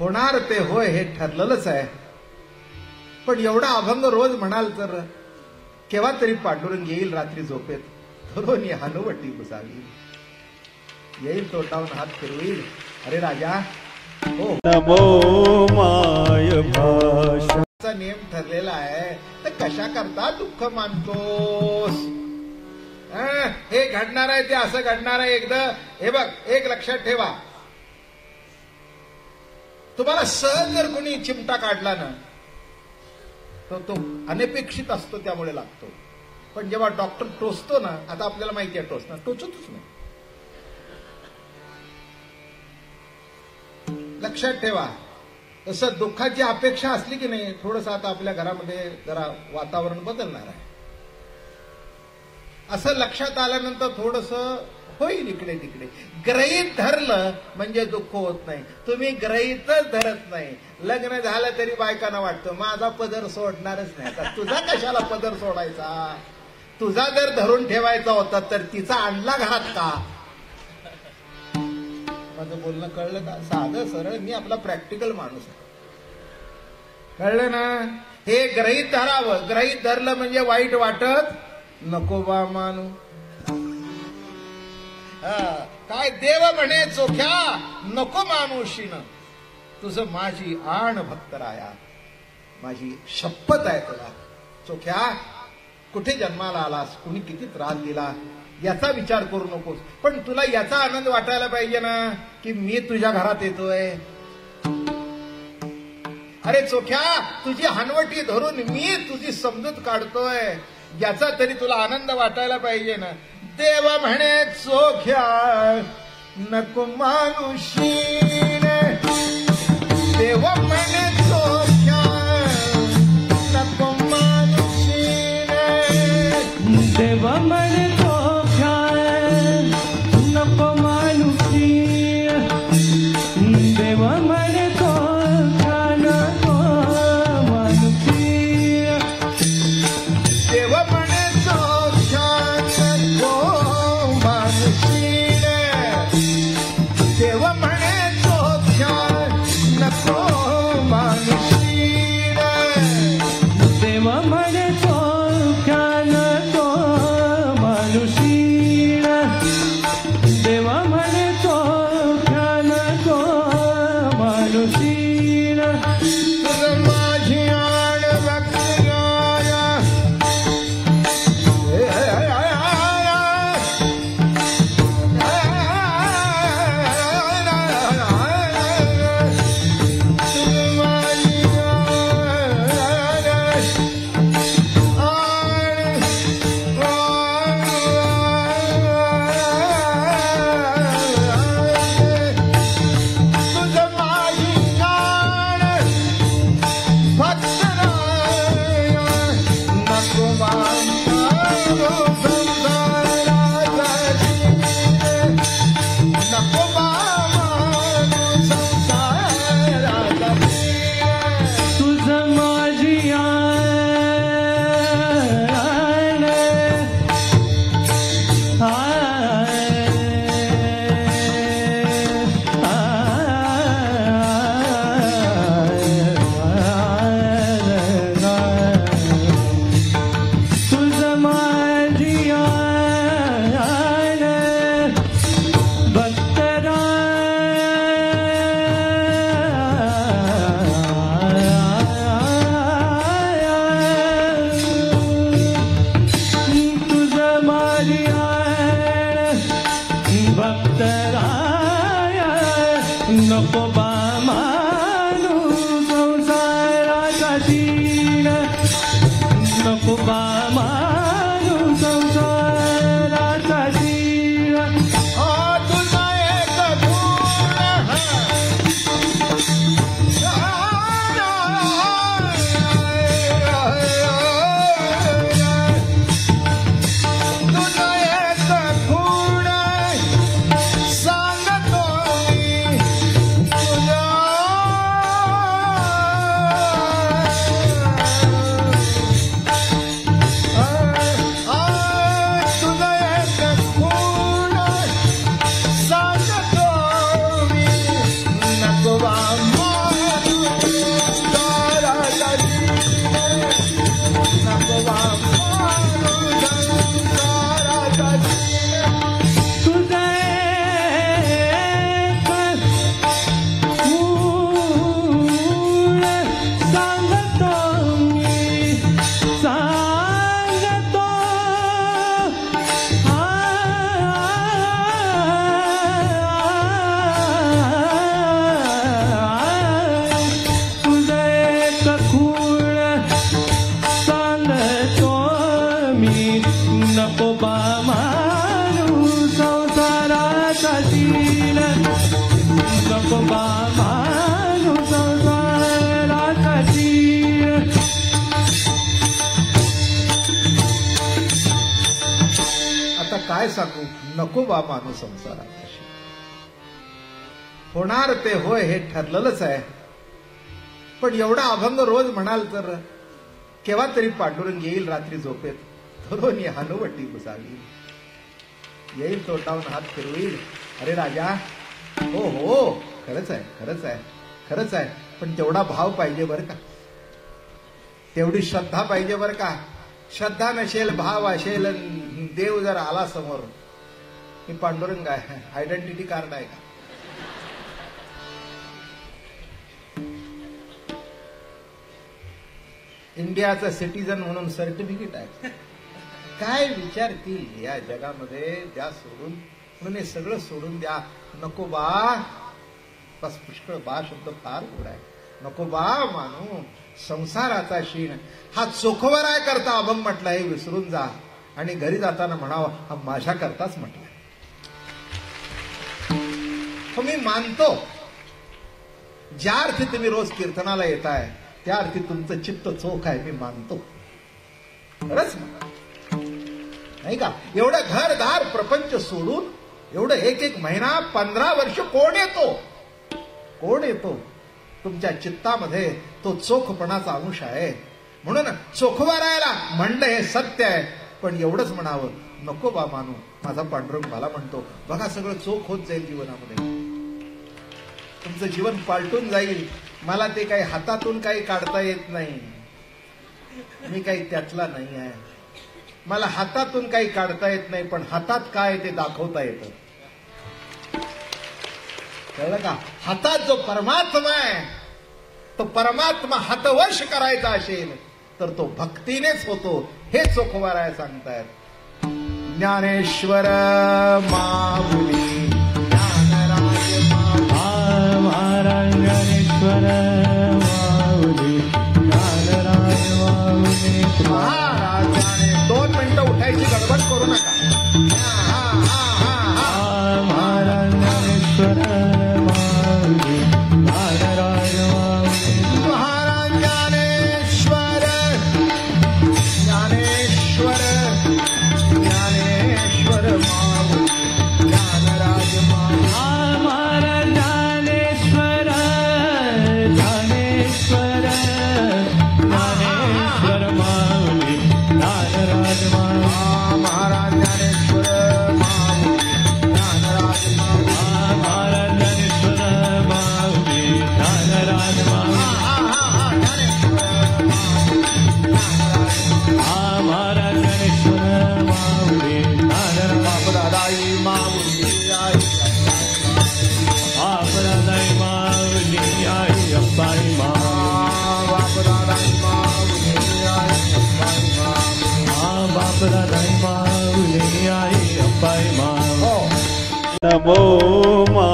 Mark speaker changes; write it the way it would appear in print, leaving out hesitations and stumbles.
Speaker 1: होणार ते होय हे ठरलेलंच आहे. पण एवढा अभंग रोज म्हणाल तर केव्हा तरी पांडुरंग येईल रात्री झोपेत, धरून हनुवटी बुसावी, येईल तोटावून हात फिरवील. अरे राजा हो,
Speaker 2: नमो माय भाषा
Speaker 1: नियम ठरलेला आहे, तर कशा करता दुःख मानतोस? हे घडणार आहे ते असं घडणार आहे एकदा. हे बघ, एक लक्षात ठेवा, तुम्हाला सहज जर कोणी चिमटा काढला ना तो अनपेक्षित असतो, त्यामुळे लागतो. पण जेव्हा डॉक्टर टोचतो ना, आता आपल्याला माहिती आहे टोचणार, टोचतच नाही. लक्षात ठेवा, तसं दुःखाची अपेक्षा असली की नाही, थोडंसं आता आपल्या घरामध्ये जरा वातावरण बदलणार आहे. असं लक्षात आल्यानंतर थोडंसं होईल इकडे तिकडे. गृहीत धरलं म्हणजे दुःख होत नाही. तुम्ही गृहीतच धरत नाही. लग्न झालं तरी बायकांना वाटतं माझा पदर सोडणारच नाही. आता तुझा कशाला पदर सोडायचा? तुझा जर धरून ठेवायचा होता तर तिचा आणला घरात का? माझं बोलणं कळलं का? साधं सरळ, मी आपला प्रॅक्टिकल माणूस आहे. कळलं ना? हे गृहीत धरावं. गृहीत धरलं म्हणजे वाईट वाटत नको बा मानू. काय देव म्हणे चोख्या नको मानुषीन, तुझं माझी आण भक्तराया, माझी शपथ आहे तुला. चोख्या, कुठे जन्माला आलास, कुणी किती त्रास दिला याचा विचार करू नकोस. पण तुला याचा आनंद वाटायला पाहिजे ना की मी तुझ्या घरात येतोय. अरे चोख्या, तुझी हनवटी धरून मी तुझी समजूत काढतोय, याचा तरी तुला आनंद वाटायला पाहिजे ना. देव म्हणे चोख्या नको मानुषीन, देव म्हणे चोख्या नको मानुषीन,
Speaker 2: देव म्हणे चोख्या नको मानुषी, देव म्हणे चोख्या नको मानुषी,
Speaker 1: देव म्हणे चोख्या नको मानुषीन, देव म्हणे चोख्या नको मानुषीन,
Speaker 2: देव म्हणे चोख्या नको मानुषी, देव म्हणे चोख्या नको मानुषी.
Speaker 1: तुझं माझी आण भक्तराया,
Speaker 2: नको बा मानू संसाराचा शीण, नको बा मानू संसाराचा शीण.
Speaker 1: तुझा एक गुण तुझा एक गुण सांगतो मी, तुझा काय सांगू, नको बा माणूस संसारात अशी. होणार ते होय हे ठरलेलंच आहे. पण एवढा अभंग रोज म्हणाल तर केव्हा तरी पांडुरंग येईल रात्री झोपेत, धरोनी हनुवटी बुसावी, येईल तोंडावून हात फिरवील, अरे राजा, हो हो खरंच आहे, खरंच आहे, खरंच आहे. पण तेवढा भाव पाहिजे बरं का, तेवढी श्रद्धा पाहिजे बरं का. श्रद्धा नसेल, भाव असेल, देव जर आला समोर, मी पांडुरंग आहे, आयडेंटिटी कार्ड आहे का? इंडियाचं सिटीजन म्हणून सर्टिफिकेट आहे. काय विचारतील या जगामध्ये, द्या सोडून. म्हणून हे सगळं सोडून द्या. नको बा, बस पुष्कळ बा शब्द फार गोड आहे. नको बा मानू संसाराचा शीण, हा चोखवराय करता अभंग म्हटलाय, हे विसरून जा. आणि घरी जाताना म्हणावं, हा माझ्या करताच म्हटलाय. हो मी मानतो, ज्या अर्थी तुम्ही रोज कीर्तनाला येताय त्या अर्थी तुमचं चित्त चोख आहे, मी मानतो. खरंच नाही का? एवढं घरदार प्रपंच सोडून एवढं एक महिना 15 वर्ष कोण येतो, कोण येतो? तुमच्या चित्तामध्ये तो चोखपणाचा अंश आहे. म्हणून चोखवारायला म्हणलं हे सत्य आहे. पण एवढंच म्हणावं, नको बा मानू, माझा पांडुरंग मला म्हणतो. बघा सगळं चोख होत जाईल जीवनामध्ये, तुमचं जीवन पालटून जाईल. मला ते काही हातातून काही काढता येत नाही, मी काही त्यातला नाही आहे. मला हातातून काही काढता येत नाही, पण हातात काय ते दाखवता येतं. कळलं का? हातात जो परमात्मा आहे, तो परमात्मा हातवश करायचा असेल तर तो भक्तीनेच होतो, हे चोखवाराय सांगतायत. ज्ञानेश्वर माऊली, ज्ञानराज महाराज, ज्ञानेश्वर माऊली, ज्ञानराज माऊली. महाराजाने 2 मिनिटं उठायची गडबड करू नका. महाराज ज्ञानेश्वर माऊली, ज्ञानराज माऊली. महाराज ज्ञानेश्वर, ज्ञानेश्वर, ज्ञानेश्वर माऊली, ज्ञानराज माऊली. महाराज ज्ञानेश्वर, ज्ञानेश्वर, ज्ञानेश्वर माऊली, ज्ञानराज माऊली. महाराज ज्ञानेश्वर माऊली, ज्ञानराज माऊली. महाराज ज्ञानेश्वर माऊली, ज्ञानराज माऊली. महाराज ज्ञानेश्वर माऊली, ज्ञानराज. बापदादाई माऊली आई, बापदादाई माऊली आई, अप्पाई माऊली. बापदादाई माऊली आई, अप्पाई माऊली. बापदादाई माऊली आई, अप्पाई माऊली.
Speaker 2: नमो मा